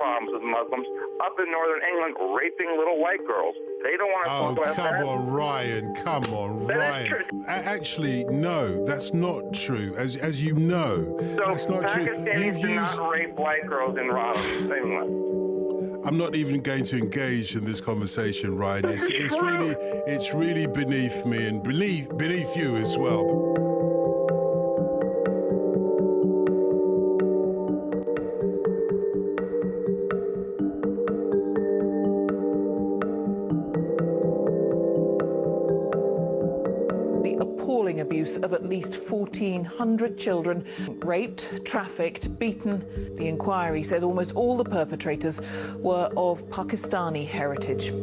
problems with Muslims up in northern England raping little white girls. They don't want to talk about that. Come on, Ryan. Come on, Ryan. Actually, no, that's not true. As you know, so that's not true. Pakistanis do not rape white girls in England. I'm not even going to engage in this conversation, Ryan. It's really beneath me and beneath you as well. Abuse of at least 1,400 children, raped, trafficked, beaten. The inquiry says almost all the perpetrators were of Pakistani heritage.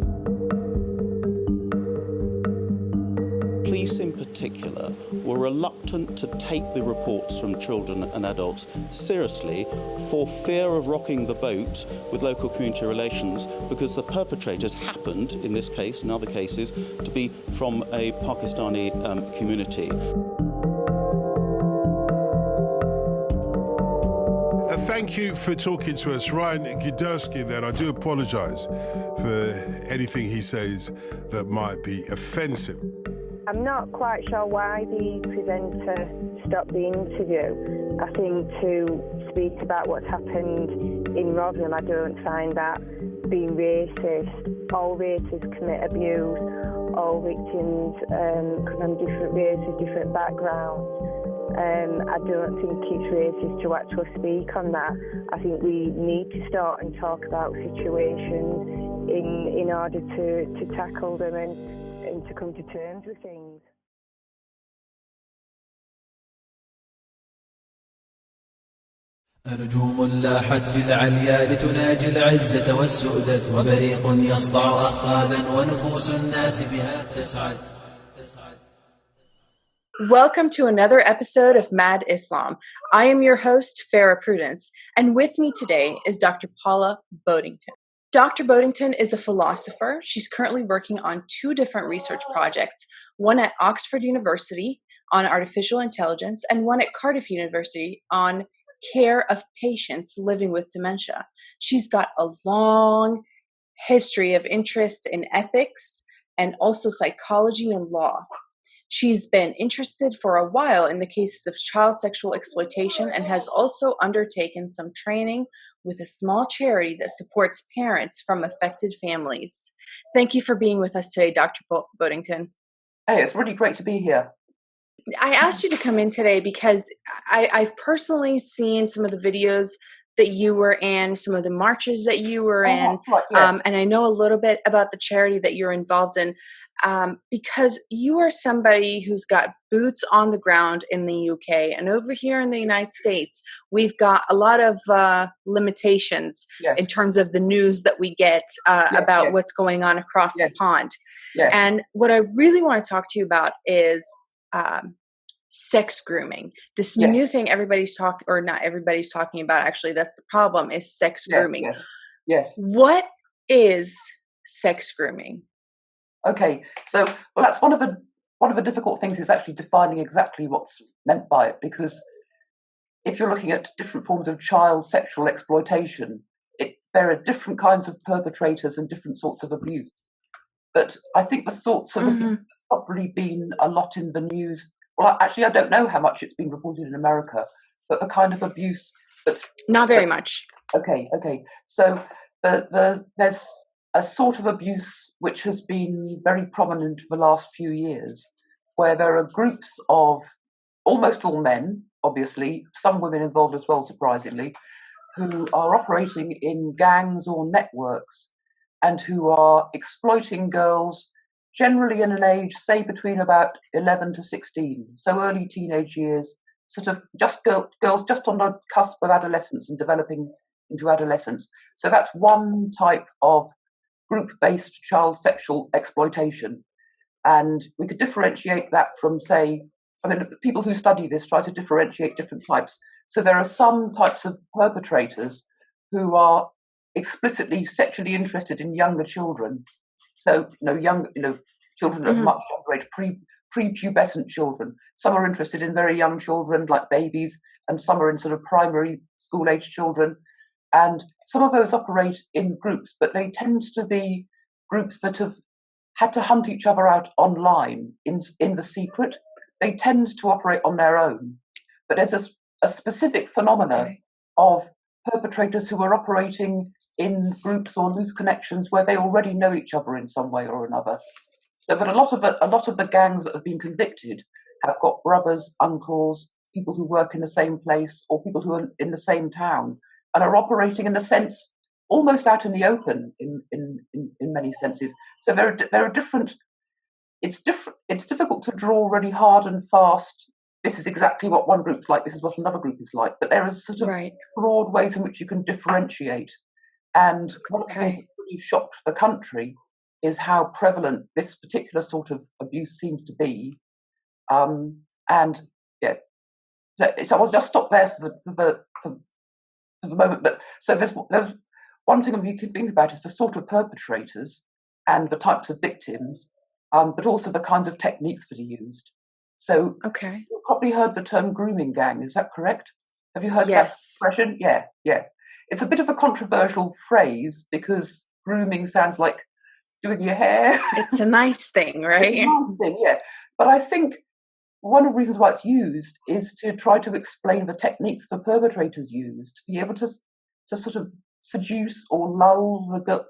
Police in particular were reluctant to take the reports from children and adults seriously for fear of rocking the boat with local community relations, because the perpetrators happened, in this case and other cases, to be from a Pakistani community. Thank you for talking to us, Ryan Giderski. Then I do apologise for anything he says that might be offensive. I'm not quite sure why the presenter stopped the interview. I think to speak about what's happened in Rotherham, I don't find that being racist. All races commit abuse. All victims come from different races, different backgrounds. I don't think it's racist to actually speak on that. I think we need to start and talk about situations in order to tackle them and to come to terms with things. نجوم لاحت في العليا لتناجي العزة والسؤدد وبريق يصدع أخاذا ونفوس الناس بها تسعد. Welcome to another episode of Mad Islam. I am your host, Farah Prudence, and with me today is Dr. Paula Bodington. Dr. Bodington is a philosopher. She's currently working on 2 different research projects, one at Oxford University on artificial intelligence and one at Cardiff University on care of patients living with dementia. She's got a long history of interest in ethics and also psychology and law. She's been interested for a while in the cases of child sexual exploitation and has also undertaken some training with a small charity that supports parents from affected families. Thank you for being with us today, Dr. Bodington. Hey, it's really great to be here. I asked you to come in today because I've personally seen some of the videos that you were in, some of the marches that you were in, right, yeah. And I know a little bit about the charity that you're involved in, because you are somebody who's got boots on the ground in the UK, and over here in the United States, we've got a lot of limitations in terms of the news that we get about what's going on across the pond. Yes. And what I really want to talk to you about is sex grooming. This new thing everybody's talking, or not everybody's talking about, actually, that's the problem, is sex grooming. Yes. What is sex grooming? Okay, so that's one of the difficult things is actually defining exactly what's meant by it, because if you're looking at different forms of child sexual exploitation, there are different kinds of perpetrators and different sorts of abuse. But I think the sorts of abuse that's probably been a lot in the news. Well, actually, I don't know how much it's been reported in America, but the kind of abuse that's not very much. Okay. So there's a sort of abuse which has been very prominent for the last few years, where there are groups of almost all men, obviously, some women involved as well, surprisingly, who are operating in gangs or networks and who are exploiting girls, generally in an age, say, between about 11 to 16, so early teenage years, sort of just girls just on the cusp of adolescence and developing into adolescence. So that's one type of group-based child sexual exploitation. And we could differentiate that from, say, people who study this try to differentiate different types. So there are some types of perpetrators who are explicitly sexually interested in younger children. So, children at a much younger age, prepubescent children. Some are interested in very young children, like babies, and some are in sort of primary school-age children. And some of those operate in groups, but they tend to be groups that have had to hunt each other out online in the secret. They tend to operate on their own. But there's a specific phenomena of perpetrators who are operating in groups or loose connections where they already know each other in some way or another. So that a lot of the gangs that have been convicted have got brothers, uncles, people who work in the same place, or people who are in the same town, and are operating in a sense almost out in the open in many senses. So there are different. It's difficult to draw really hard and fast. This is exactly what one group's like. This is what another group is like. But there are sort of broad ways in which you can differentiate. And one of the things that really shocked the country is how prevalent this particular sort of abuse seems to be. And yeah, so I'll just stop there for the moment. But so there's one thing you can think about is the sort of perpetrators and the types of victims, but also the kinds of techniques that are used. So you've probably heard the term grooming gang. Is that correct? Have you heard that expression? Yeah. It's a bit of a controversial phrase because grooming sounds like doing your hair. It's a nice thing, right? It's a nice thing, yeah. But I think one of the reasons why it's used is to try to explain the techniques the perpetrators use to be able to sort of seduce or lull the girl.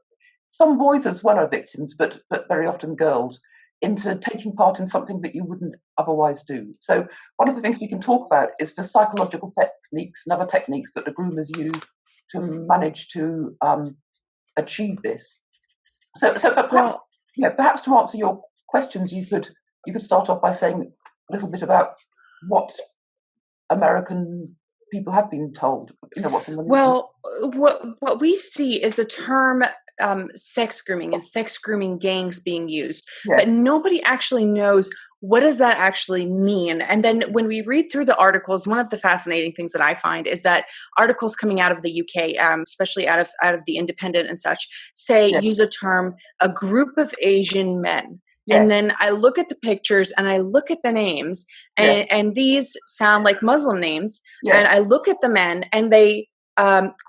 Some boys as well are victims, but very often girls, into taking part in something that you wouldn't otherwise do. So one of the things we can talk about is the psychological techniques and other techniques that the groomers use to manage to achieve this. So but perhaps to answer your questions, you could start off by saying a little bit about what American people have been told. Well, what we see is the term sex grooming and sex grooming gangs being used, but nobody actually knows what does that actually mean. And then when we read through the articles, one of the fascinating things that I find is that articles coming out of the UK, especially out of the Independent and such, use a term, a group of Asian men. Yes. And then I look at the pictures and I look at the names and these sound like Muslim names. Yes. And I look at the men and they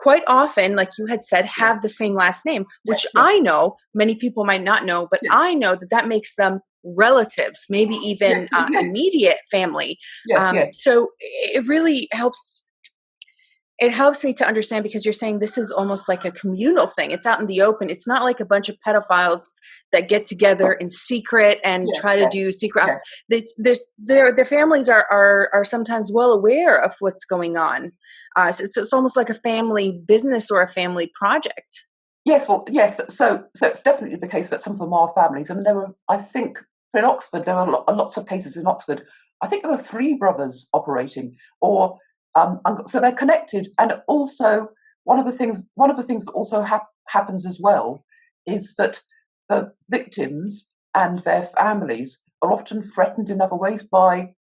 quite often, like you had said, have the same last name, which I know many people might not know, but I know that makes them relatives, maybe even immediate family. So it really helps. It helps me to understand because you're saying this is almost like a communal thing. It's out in the open. It's not like a bunch of pedophiles that get together in secret and try to do secret. Their families are sometimes well aware of what's going on. So it's almost like a family business or a family project. Yes, So it's definitely the case that some of them are families. And there were, I think, in Oxford, there were lots of cases in Oxford. I think there were 3 brothers operating, or so they're connected. And also, one of the things that also happens as well is that the victims and their families are often threatened in other ways by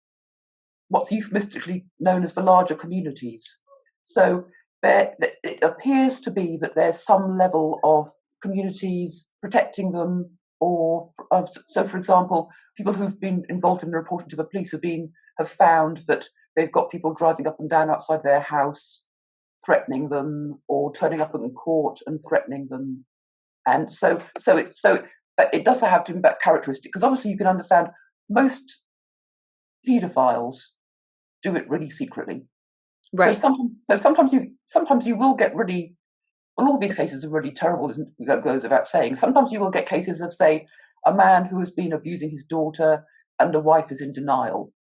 what's euphemistically known as the larger communities. So it appears to be that there's some level of communities protecting them, or so, for example, people who've been involved in reporting to the police have found that they've got people driving up and down outside their house, threatening them, or turning up in court and threatening them. And so it does have to be that characteristic, because obviously you can understand most paedophiles do it really secretly. Right. So sometimes you will get really. Well, all these cases are really terrible, that goes without saying. Sometimes you will get cases of, say, a man who has been abusing his daughter and the wife is in denial.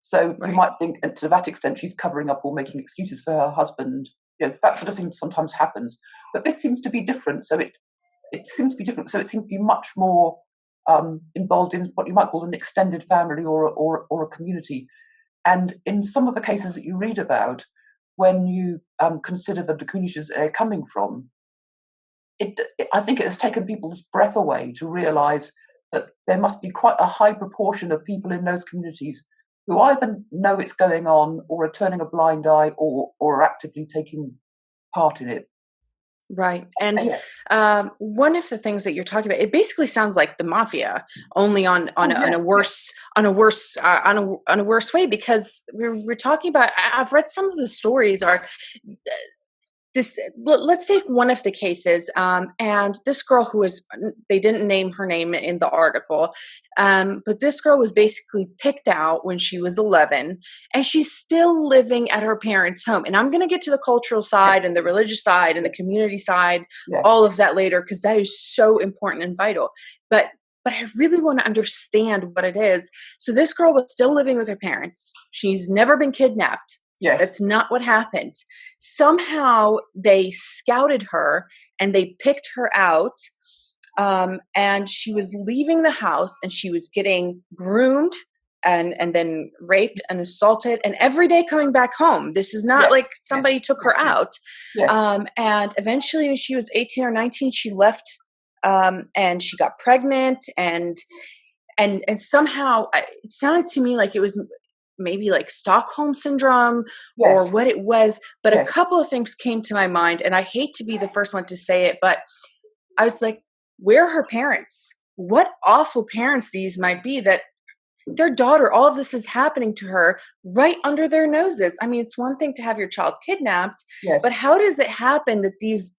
So you might think, and to that extent, she's covering up or making excuses for her husband. That sort of thing sometimes happens. But this seems to be different. So it seems to be different. So it seems to be much more involved in what you might call an extended family or a community. And in some of the cases that you read about, when you consider the communities they're coming from, I think it has taken people's breath away to realise that there must be quite a high proportion of people in those communities who either know it's going on or are turning a blind eye or are actively taking part in it. Right. And one of the things that you're talking about, it basically sounds like the mafia, only on a worse way, because we're talking about, I've read some of the stories are let's take one of the cases, and this girl who was, they didn't name her name in the article, but this girl was basically picked out when she was 11, and she's still living at her parents' home. And I'm going to get to the cultural side and the religious side and the community side, all of that later, because that is so important and vital. But I really want to understand what it is. So this girl was still living with her parents. She's never been kidnapped. Yes. That's not what happened. Somehow they scouted her and they picked her out, and she was leaving the house and she was getting groomed and then raped and assaulted, and every day coming back home. This is not like somebody took her out. And eventually when she was 18 or 19, she left, and she got pregnant, and somehow it sounded to me like it was maybe like Stockholm syndrome or what it was. But a couple of things came to my mind, and I hate to be the first one to say it, but I was like, where are her parents? What awful parents these might be, that their daughter, all of this is happening to her right under their noses. I mean, it's one thing to have your child kidnapped, but how does it happen that these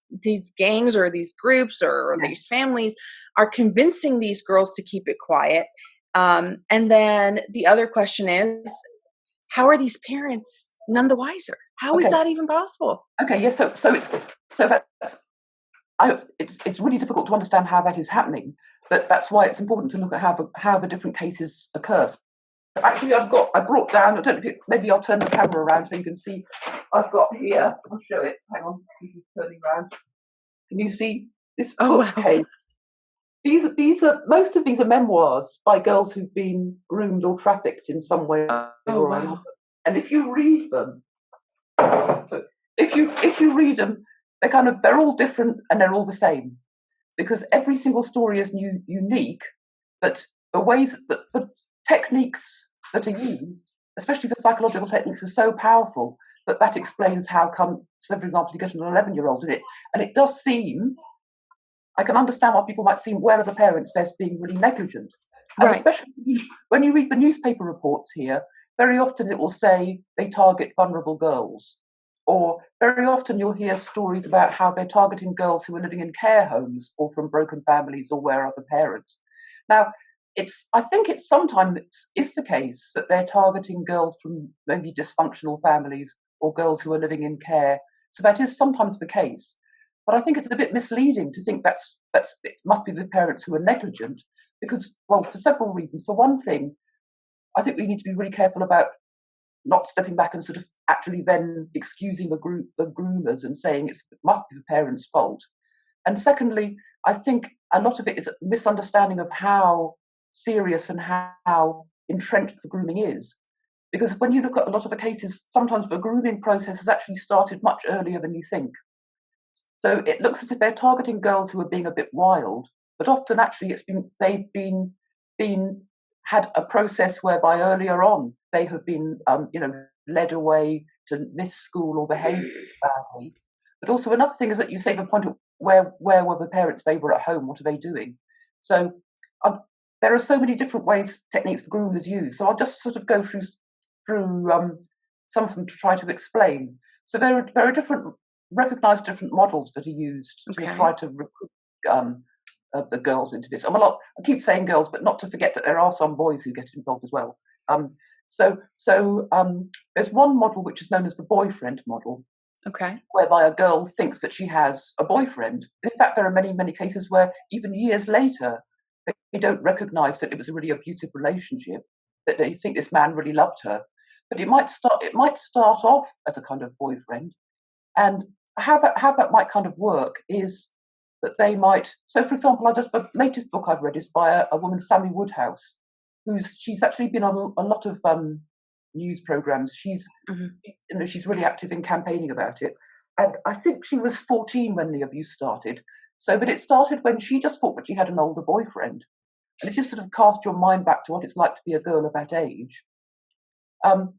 gangs or these groups or these families are convincing these girls to keep it quiet? And then the other question is, how are these parents none the wiser? How is that even possible? Okay, yes. It's really difficult to understand how that is happening, but that's why it's important to look at how the different cases occur. Actually, I brought down. I don't know if maybe I'll turn the camera around so you can see. I've got here. I'll show it. Hang on, turning around. Can you see this? Okay. These are most of these are memoirs by girls who've been groomed or trafficked in some way or another. And if you read them, they're all different and they're all the same, because every single story is unique. But the ways that the techniques that are used, especially the psychological techniques, are so powerful that explains how come. So, for example, you get an 11-year-old in it, and it does seem. I can understand why people might seem aware of the parents as being really negligent. And especially when you read the newspaper reports here, very often it will say they target vulnerable girls. Or very often you'll hear stories about how they're targeting girls who are living in care homes or from broken families or where other parents. Now, I think it's sometimes is the case that they're targeting girls from maybe dysfunctional families or girls who are living in care. So that is sometimes the case. But I think it's a bit misleading to think it must be the parents who are negligent, because, well, for several reasons. For one thing, I think we need to be really careful about not stepping back and sort of actually then excusing the groomers and saying it must be the parents' fault. And secondly, I think a lot of it is a misunderstanding of how serious and how entrenched the grooming is. Because when you look at a lot of the cases, sometimes the grooming process has actually started much earlier than you think. So it looks as if they're targeting girls who are being a bit wild, but often actually they've been had a process whereby earlier on they have been led away to miss school or behave badly. But also another thing is that you say the point of where were the parents? They were at home. What are they doing? So there are so many different techniques the groomers use. So I'll just sort of go through some of them to try to explain. So there are different. Recognise different models that are used to try to recruit the girls into this. I keep saying girls, but not to forget that there are some boys who get involved as well. So there's one model which is known as the boyfriend model, whereby a girl thinks that she has a boyfriend. In fact, there are many, many cases where even years later they don't recognise that it was a really abusive relationship, that they think this man really loved her. But it might start off as a kind of boyfriend, and how that might kind of work is that they might. So, for example, the latest book I've read is by a woman, Sammy Woodhouse, she's actually been on a lot of news programs. She's really active in campaigning about it, and I think she was 14 when the abuse started. So, but it started when she just thought that she had an older boyfriend, and if you sort of cast your mind back to what it's like to be a girl of that age.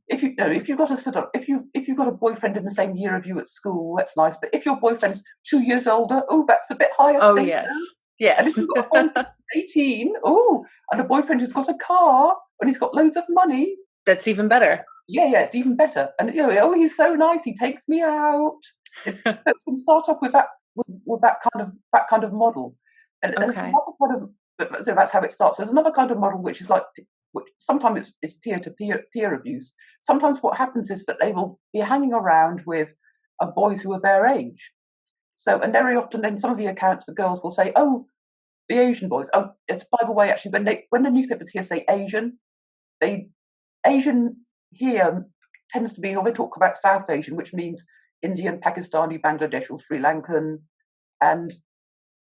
If you've got a boyfriend in the same year of you at school, that's nice. But if your boyfriend's 2 years older, that's a bit higher. Oh status. yes. And if you've got a boyfriend 18, and a boyfriend who's got a car and he's got loads of money, that's even better. Yeah, it's even better. And he's so nice. He takes me out. So it can start off with that kind of model, and there's another kind of, so that's how it starts. There's another kind of model which is like, which sometimes it's peer abuse. Sometimes what happens is that they will be hanging around with boys who are their age. So, and very often in some of the accounts, the girls will say, "Oh, the Asian boys." Oh, it's, by the way, actually, when the newspapers here say Asian, Asian here tends to be, or they talk about South Asian, which means Indian, Pakistani, Bangladesh, or Sri Lankan, and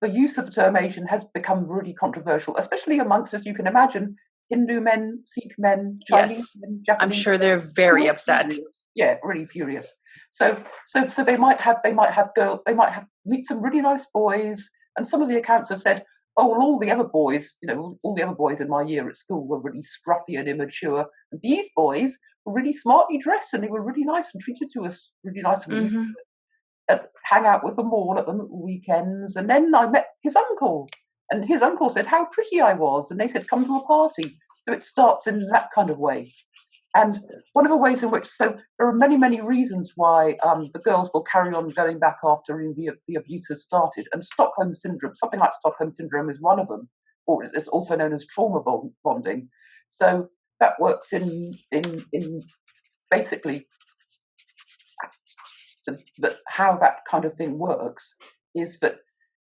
the use of the term Asian has become really controversial, especially amongst, as you can imagine, Hindu men, Sikh men, Chinese men, Japanese. I'm sure they're very upset. Yeah, really furious. So they might meet some really nice boys, and some of the accounts have said, "Oh, well, all the other boys in my year at school were really scruffy and immature, and these boys were really smartly dressed, and they were really nice and treated to us really nice, and we used to hang out with them all at the weekends." And then I met his uncle, and his uncle said how pretty I was, and they said, "Come to a party." So it starts in that kind of way. And one of the ways in which, so there are many, many reasons why the girls will carry on going back after the abuse has started. And Stockholm syndrome, something like Stockholm syndrome is one of them, or it's also known as trauma bonding. So that works in basically how that kind of thing works is that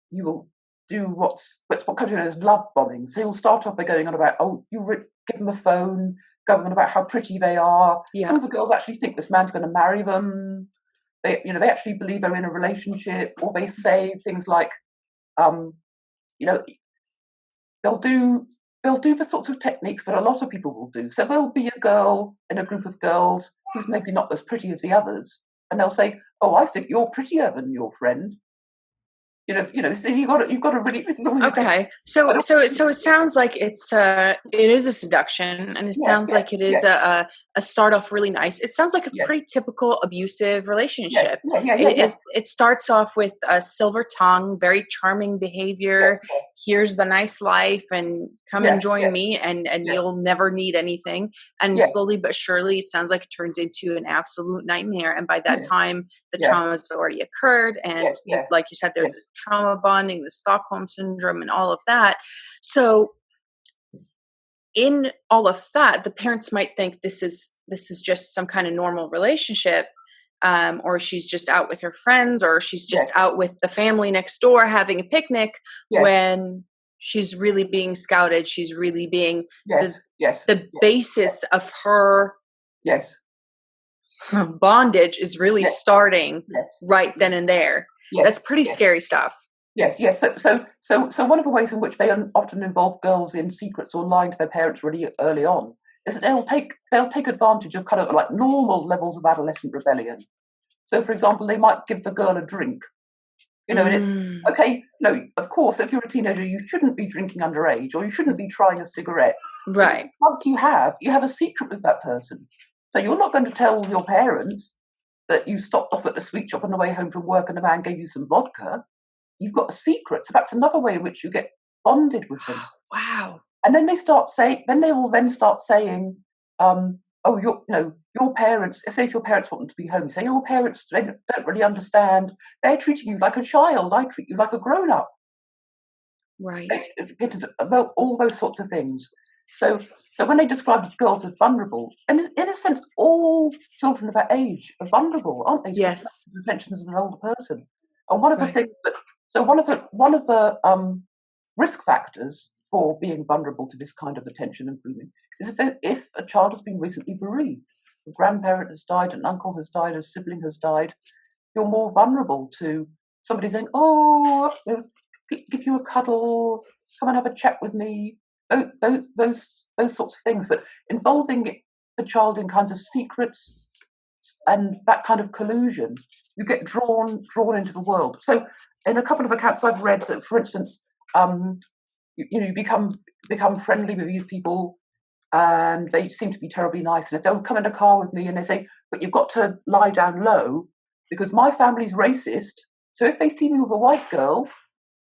you will do what's comes known as love bombing. So you'll start off by going on about, oh, give them a phone, going on about how pretty they are. Yeah. Some of the girls actually think this man's going to marry them. They actually believe they're in a relationship, or they say things like, they'll do the sorts of techniques that a lot of people will do. So there'll be a girl in a group of girls who's maybe not as pretty as the others, and they'll say, "Oh, I think you're prettier than your friend." So you've got to really. This is okay. So it sounds like it is a seduction, and it sounds like it is a start off really nice. It sounds like a pretty typical abusive relationship. It starts off with a silver tongue, very charming behavior. Here's the nice life, and come and join me, and you'll never need anything. And slowly but surely, it sounds like it turns into an absolute nightmare. And by that time, the trauma has already occurred, and like you said, there's trauma bonding, the Stockholm syndrome, and all of that. So in all of that, the parents might think this is just some kind of normal relationship, or she's just out with her friends, or she's just out with the family next door having a picnic, when she's really being scouted. She's really being the basis of her bondage is really starting right then and there. That's pretty scary stuff. Yes. So one of the ways in which they often involve girls in secrets or lying to their parents really early on is that they'll take advantage of kind of like normal levels of adolescent rebellion. So, for example, they might give the girl a drink. And it's okay. No, of course, if you're a teenager, you shouldn't be drinking underage, or you shouldn't be trying a cigarette. Right. Once you have a secret with that person. So you're not going to tell your parents that you stopped off at the sweet shop on the way home from work and the man gave you some vodka. You've got a secret. So that's another way in which you get bonded with them. Wow. And then they will start saying, "Oh, your parents." Say if your parents want them to be home, say your parents don't really understand. They're treating you like a child. I treat you like a grown up. Right. About all those sorts of things. So when they describe girls as vulnerable, and in a sense, all children of that age are vulnerable, aren't they? Yes. The intentions of an older person. And one of the things one of the risk factors for being vulnerable to this kind of attention and grooming is if a child has been recently bereaved, a grandparent has died, an uncle has died, a sibling has died, you're more vulnerable to somebody saying, "Oh, give you a cuddle, come and have a chat with me." Those sorts of things, but involving the child in kinds of secrets and that kind of collusion, you get drawn into the world. So, in a couple of accounts I've read, so for instance, you become friendly with these people, and they seem to be terribly nice. And they say, "Oh, come in a car with me," and they say, "But you've got to lie down low because my family's racist. So if they see me with a white girl,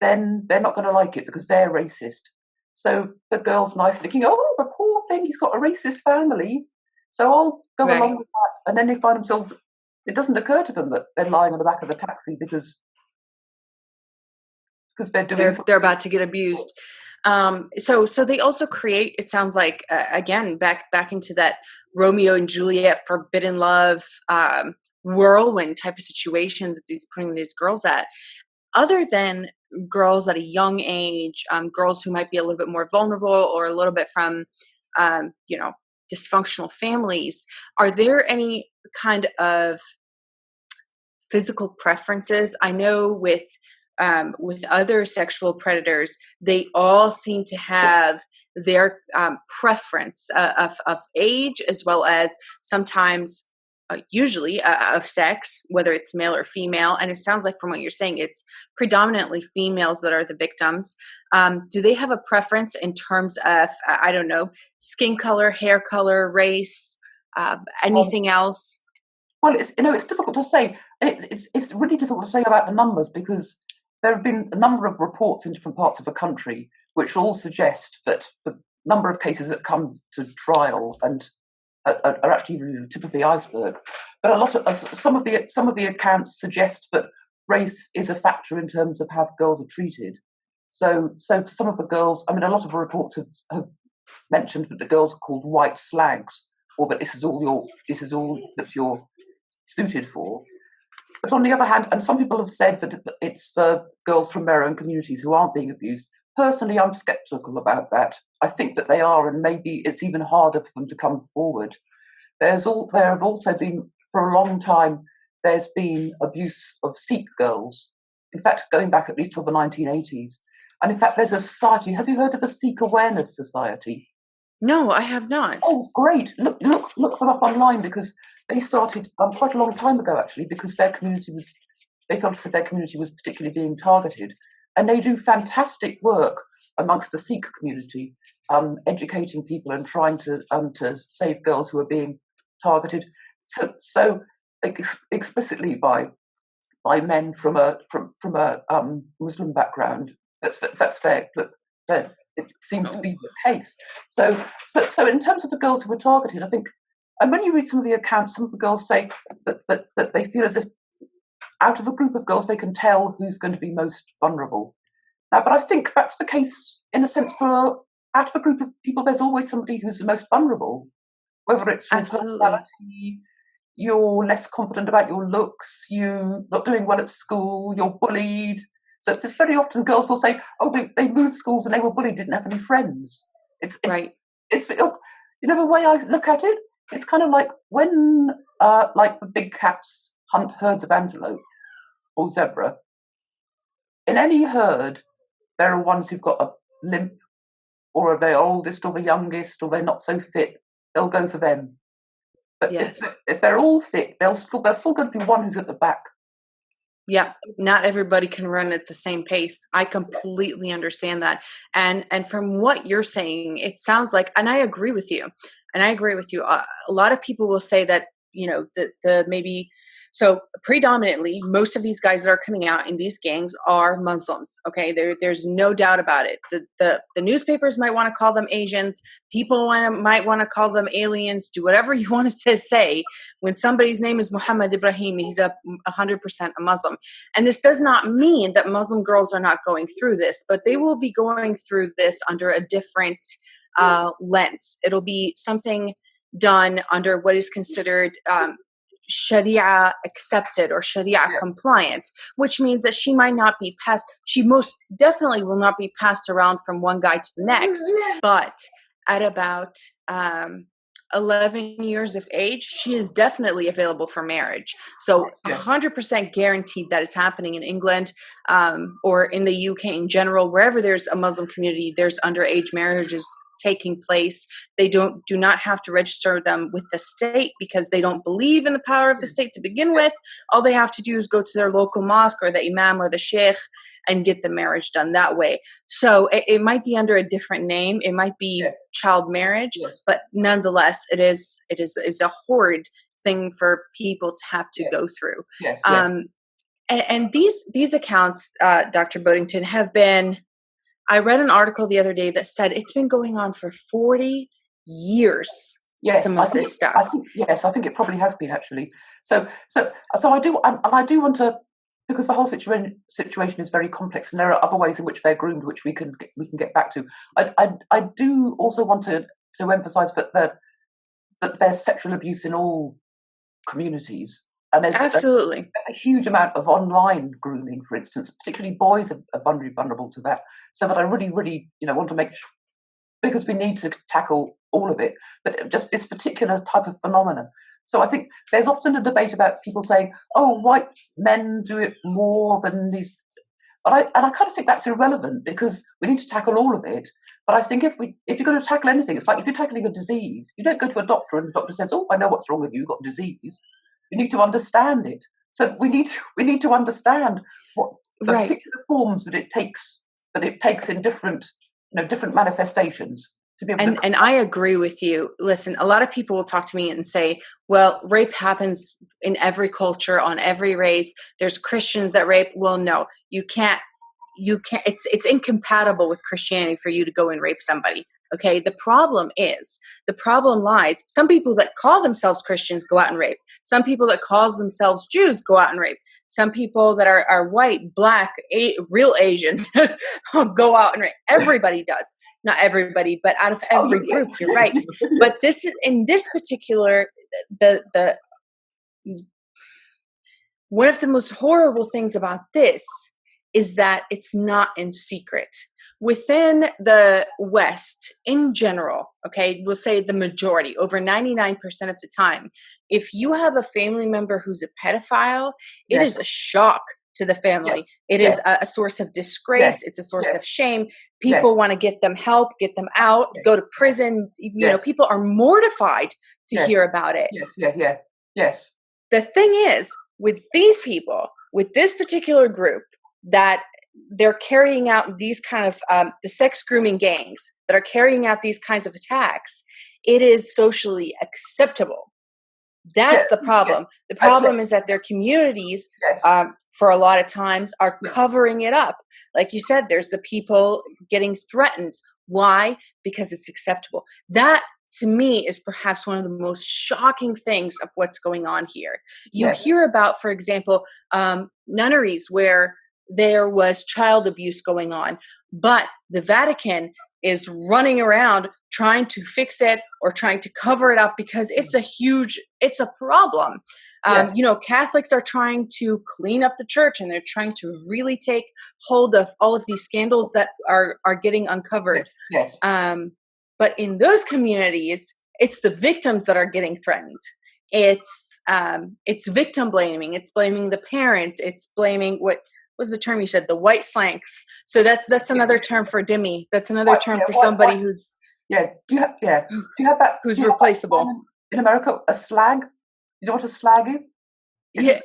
then they're not going to like it because they're racist." So the girl's nice, thinking, "Oh, the poor thing, he's got a racist family. So I'll go along with that." And then they find themselves it doesn't occur to them that they're lying on the back of a taxi because they're about to get abused. So they also create, it sounds like, again, back into that Romeo and Juliet forbidden love whirlwind type of situation that he's putting these girls at. Other than girls at a young age, girls who might be a little bit more vulnerable or a little bit from, dysfunctional families, are there any kind of physical preferences? I know with other sexual predators, they all seem to have their preference of age, as well as sometimes, usually, of sex, whether it's male or female. And it sounds like from what you're saying, it's predominantly females that are the victims. Do they have a preference in terms of, I don't know, skin color, hair color, race, anything else? Well, it's difficult to say. It's really difficult to say about the numbers because there have been a number of reports in different parts of the country which all suggest that the number of cases that come to trial and are actually the tip of the iceberg. But a lot of some of the accounts suggest that race is a factor in terms of how girls are treated. So some of the girls, a lot of the reports have mentioned that the girls are called white slags, or that this is all that you're suited for. But on the other hand, and some people have said that it's for girls from their own communities who aren't being abused. Personally, I'm sceptical about that. I think that they are, and maybe it's even harder for them to come forward. There have also been, for a long time, there's been abuse of Sikh girls. In fact, going back at least till the 1980s. And in fact, there's a society. Have you heard of a Sikh Awareness Society? No, I have not. Oh, great. Look them up online because they started quite a long time ago, actually, because they felt that their community was particularly being targeted. And they do fantastic work amongst the Sikh community, educating people and trying to save girls who are being targeted so explicitly by men from a Muslim background. That's fair. That it seems to be the case. So in terms of the girls who were targeted, I think, and when you read some of the accounts, some of the girls say that they feel as if out of a group of girls they can tell who's going to be most vulnerable. Now, but I think that's the case in a sense for out of a group of people, there's always somebody who's the most vulnerable, whether it's your personality, you're less confident about your looks, you're not doing well at school, you're bullied. So this very often girls will say, oh, they moved schools and they were bullied, didn't have any friends. It's right. It's the way I look at it, it's kind of like when like the big cats hunt herds of antelope or zebra. In any herd, there are ones who've got a limp, or are they oldest or the youngest, or they're not so fit. They'll go for them. But if they're all fit, there's still going to be one who's at the back. Yeah, not everybody can run at the same pace. I completely understand that. And from what you're saying, it sounds like, and I agree with you. A lot of people will say that, the maybe, so predominantly, most of these guys that are coming out in these gangs are Muslims. Okay, there's no doubt about it. The newspapers might want to call them Asians. People might want to call them aliens. Do whatever you want to say. When somebody's name is Muhammad Ibrahim, he's 100% a Muslim. And this does not mean that Muslim girls are not going through this, but they will be going through this under a different lens. It'll be something done under what is considered Sharia accepted or Sharia compliant, which means that she might not be passed. She most definitely will not be passed around from one guy to the next. But at about 11 years of age, she is definitely available for marriage. So 100% guaranteed that is happening in England or in the UK in general. Wherever there's a Muslim community, there's underage marriages taking place. They do not have to register them with the state because they don't believe in the power of the state to begin with. All they have to do is go to their local mosque or the imam or the sheikh and get the marriage done that way. So it might be under a different name. It might be child marriage, but nonetheless, it is a horrid thing for people to have to go through. And these accounts, Dr. Boatington, have been, I read an article the other day that said it's been going on for 40 years. some of this stuff. I think it probably has been actually. So I do, and I do want to, because the whole situation is very complex, and there are other ways in which they're groomed, which we can get back to. I do also want to emphasise that there's sexual abuse in all communities, and Absolutely. There's a huge amount of online grooming, for instance. Particularly boys are vulnerable to that. So that I really want to make sure, because we need to tackle all of it, but just this particular type of phenomenon. So I think there's often a debate about people saying, "Oh, white men do it more than these," but I kind of think that's irrelevant, because we need to tackle all of it. But I think if you're going to tackle anything, it's like if you're tackling a disease, you don't go to a doctor and the doctor says, "Oh, I know what's wrong with you. You've got a disease." You need to understand it. So we need to understand what the particular forms that it takes in different manifestations. And I agree with you. Listen, a lot of people will talk to me and say, well, rape happens in every culture, on every race. There's Christians that rape. Well, no, you can't, it's incompatible with Christianity for you to go and rape somebody. Okay. The problem lies, some people that call themselves Christians go out and rape. Some people that call themselves Jews go out and rape. Some people that are white, black, real Asian go out and rape. Everybody does. Not everybody, but out of every group, you're right. But this is, in this particular, the one of the most horrible things about this is that it's not in secret. Within the West, in general, okay, we'll say the majority, over 99% of the time, if you have a family member who's a pedophile, it is a shock to the family. It is a source of disgrace. It's a source of shame. People want to get them help, get them out, go to prison. You know, people are mortified to hear about it. Yes. The thing is, with these people, with this particular group, that they're carrying out these kind of the sex grooming gangs that are carrying out these kinds of attacks, it is socially acceptable. That's the problem. The problem is that their communities, for a lot of times, are covering it up. Like you said, there's the people getting threatened. Why? Because it's acceptable. That, to me, is perhaps one of the most shocking things of what's going on here. You hear about, for example, nunneries where there was child abuse going on, but the Vatican is running around trying to fix it or trying to cover it up because it's a problem. You know, Catholics are trying to clean up the church, and they're trying to really take hold of all of these scandals that are getting uncovered. But in those communities, it's the victims that are getting threatened. It's victim blaming. It's blaming the parents. It's blaming what was the term you said? The white slanks. So that's another term for Demi. That's another term for somebody who's Do you have that? Who's replaceable in America? A slag. You know what a slag is?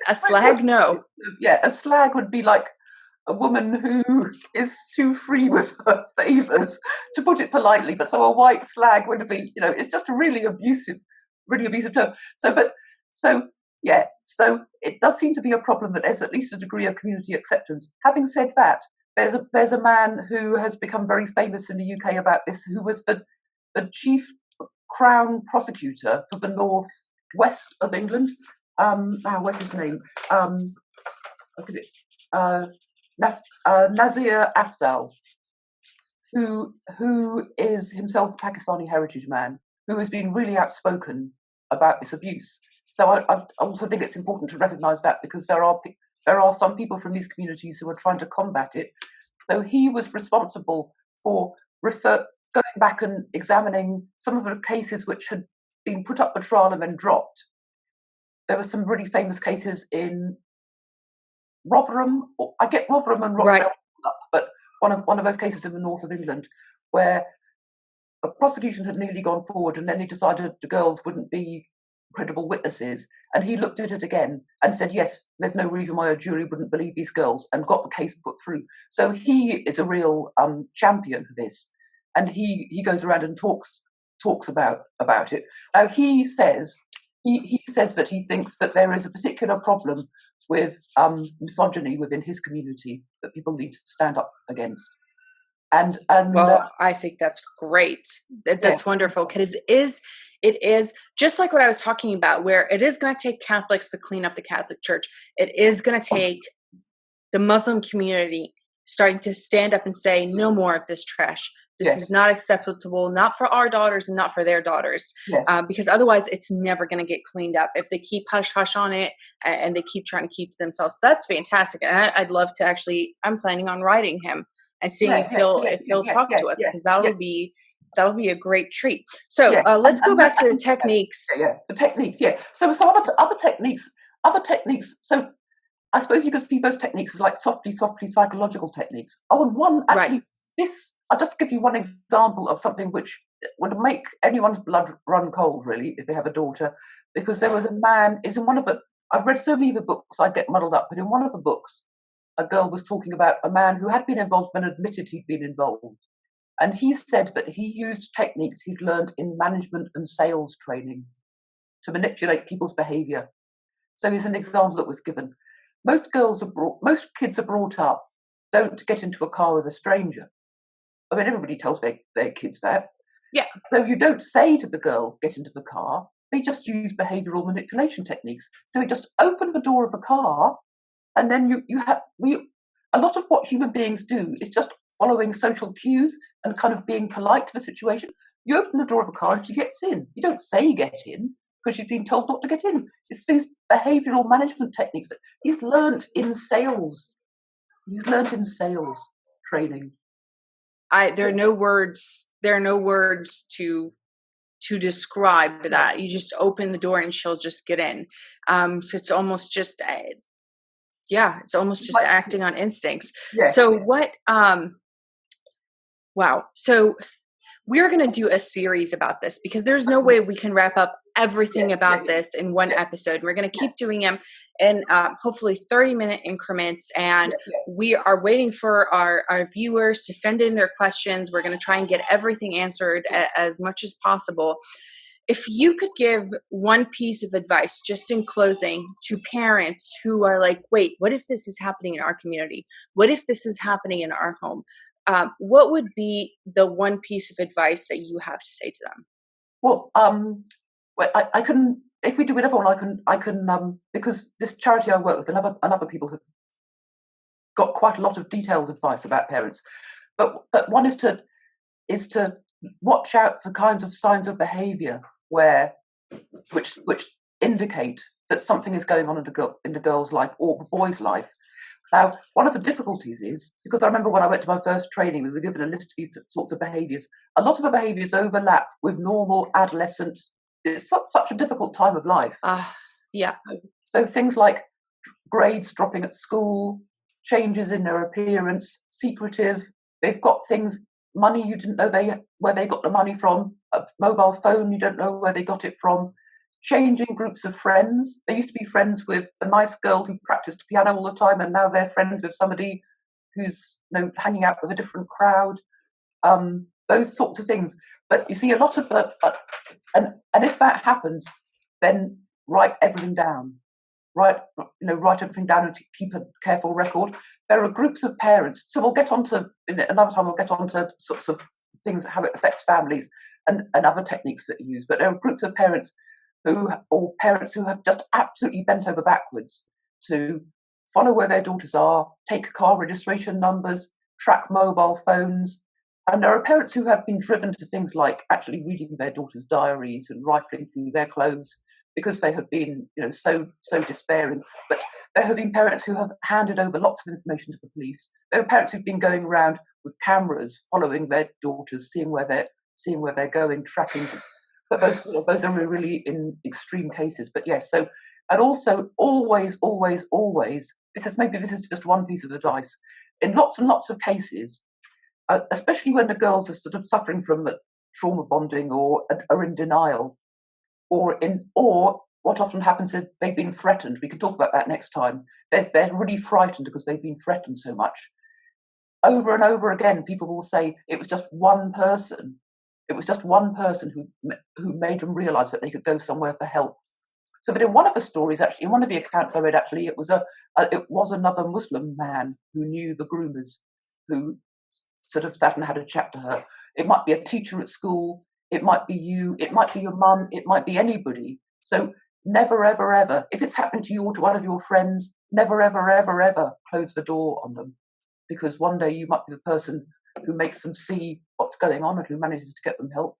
A slag. No. A slag would be like a woman who is too free with her favors, to put it politely. But so a white slag would be, it's just a really abusive term. So it does seem to be a problem that there's at least a degree of community acceptance. Having said that, there's a man who has become very famous in the UK about this, who was the chief Crown prosecutor for the North West of England. What's his name? Nazir Afzal, who is himself a Pakistani heritage man, who has been really outspoken about this abuse. So I also think it's important to recognise that, because there are some people from these communities who are trying to combat it. So he was responsible for going back and examining some of the cases which had been put up for trial and then dropped. There were some really famous cases in Rotherham. I get Rotherham and Rochdale up, but one of those cases in the north of England, where a prosecution had nearly gone forward, and then he decided the girls wouldn't be credible witnesses, and he looked at it again and said, yes, there's no reason why a jury wouldn't believe these girls, and got the case put through. So he is a real champion for this, and he goes around and talks about it. Now he says that he thinks that there is a particular problem with misogyny within his community that people need to stand up against. Well, I think that's great. That's wonderful, because it is just like what I was talking about, where it is going to take Catholics to clean up the Catholic Church. It is going to take the Muslim community starting to stand up and say, no more of this trash. This is not acceptable, not for our daughters and not for their daughters, because otherwise it's never going to get cleaned up if they keep hush-hush on it and they keep trying to keep to themselves. So that's fantastic. And I'd love to I'm planning on writing him and seeing if he'll talk to us, because that'll be a great treat. So let's go back to the techniques. The techniques. So some other techniques. So I suppose you could see those techniques as like softly psychological techniques. Oh, and one actually, I'll just give you one example of something which would make anyone's blood run cold, really, if they have a daughter. Because there was a man, I've read so many of the books, I get muddled up, but in one of the books, a girl was talking about a man who had been involved and admitted he'd been involved. And he said that he used techniques he'd learned in management and sales training to manipulate people's behaviour. So here's an example that was given. Most kids are brought up, don't get into a car with a stranger. I mean, everybody tells their kids that. Yeah. So you don't say to the girl, get into the car. They just use behavioural manipulation techniques. So we just open the door of a car, and then a lot of what human beings do is just following social cues and kind of being polite to the situation. You open the door of a car and she gets in. You don't say get in because you've been told not to get in. It's these behavioural management techniques that he's learnt in sales. He's learnt in sales training. There are no words to describe that. You just open the door and she'll just get in. So it's almost just acting on instincts. So what wow. So we're going to do a series about this, because there's no way we can wrap up everything about this in one episode. We're going to keep doing them in hopefully 30-minute increments. And we are waiting for our viewers to send in their questions. We're going to try and get everything answered as much as possible. If you could give one piece of advice, just in closing, to parents who are like, wait, what if this is happening in our community? What if this is happening in our home? What would be the one piece of advice that you have to say to them? Well, I can, if we do another one, I can, because this charity I work with and other people have got quite a lot of detailed advice about parents. But one is to watch out for kinds of signs of behaviour which indicate that something is going on in the girl's life or the boy's life. Now, one of the difficulties is, because I remember when I went to my first training, we were given a list of these sorts of behaviours. A lot of the behaviours overlap with normal adolescent. It's such a difficult time of life. So things like grades dropping at school, changes in their appearance, secretive. They've got things, money you didn't know where they got the money from, a mobile phone you don't know where they got it from. Changing groups of friends. They used to be friends with a nice girl who practiced piano all the time, and now they're friends with somebody who's hanging out with a different crowd. Those sorts of things. But you see, a lot of and if that happens, then write everything down. Write everything down and keep a careful record. There are groups of parents. So we'll get onto another time. We'll get onto sorts of things, how it affects families, and other techniques that you use. But there are groups of parents who have just absolutely bent over backwards to follow where their daughters are, take car registration numbers, track mobile phones. And there are parents who have been driven to things like actually reading their daughters' diaries and rifling through their clothes because they have been, so despairing. But there have been parents who have handed over lots of information to the police. There are parents who've been going around with cameras, following their daughters, seeing where they're going, tracking. But those are really in extreme cases. But yes, so, and also always, this is just one piece of advice. In lots and lots of cases, especially when the girls are sort of suffering from trauma bonding or are in denial, or what often happens is they've been threatened. We can talk about that next time. They're really frightened because they've been threatened so much. Over and over again, people will say it was just one person. It was just one person who made them realise that they could go somewhere for help. So that in one of the stories, actually, in one of the accounts I read, actually, it was another Muslim man who knew the groomers, who sort of sat and had a chat to her. It might be a teacher at school. It might be you. It might be your mum. It might be anybody. So never, ever, ever, if it's happened to you or to one of your friends, never, ever, ever, ever close the door on them. Because one day you might be the person who makes them see what's going on and who manages to get them help.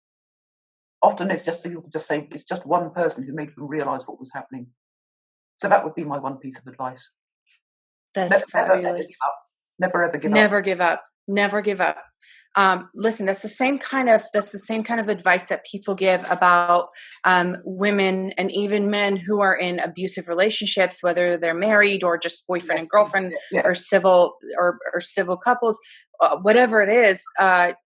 Often it's just, people just say, it's just one person who made them realise what was happening. So that would be my one piece of advice. That's fabulous. Never ever give up. Never give up. Never give up. Listen, that's the same kind of advice that people give about women and even men who are in abusive relationships, whether they're married or just boyfriend and girlfriend, or civil couples, whatever it is.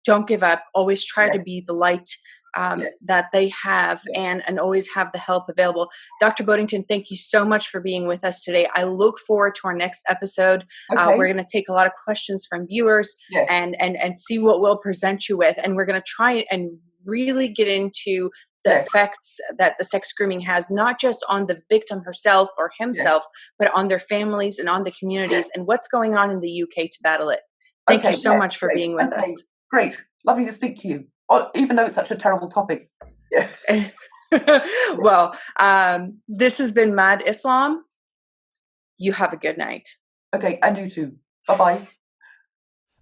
Don't give up. Always try to be the light that they have, and always have the help available. Dr. Boatington, thank you so much for being with us today. I look forward to our next episode. We're going to take a lot of questions from viewers and see what we'll present you with. And we're going to try and really get into the effects that the sex grooming has, not just on the victim herself or himself, but on their families and on the communities and what's going on in the UK to battle it. Thank you so much for being with us. Great. Lovely to speak to you. Even though it's such a terrible topic. Well, this has been Mad Islam. You have a good night. Okay, and you too. Bye-bye.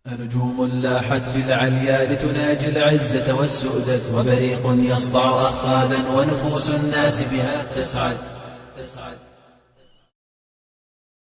نجوم لاحت في العليا لتناجي العزة والسؤدد وبريق يصدع أخاذا ونفوس الناس بها تسعد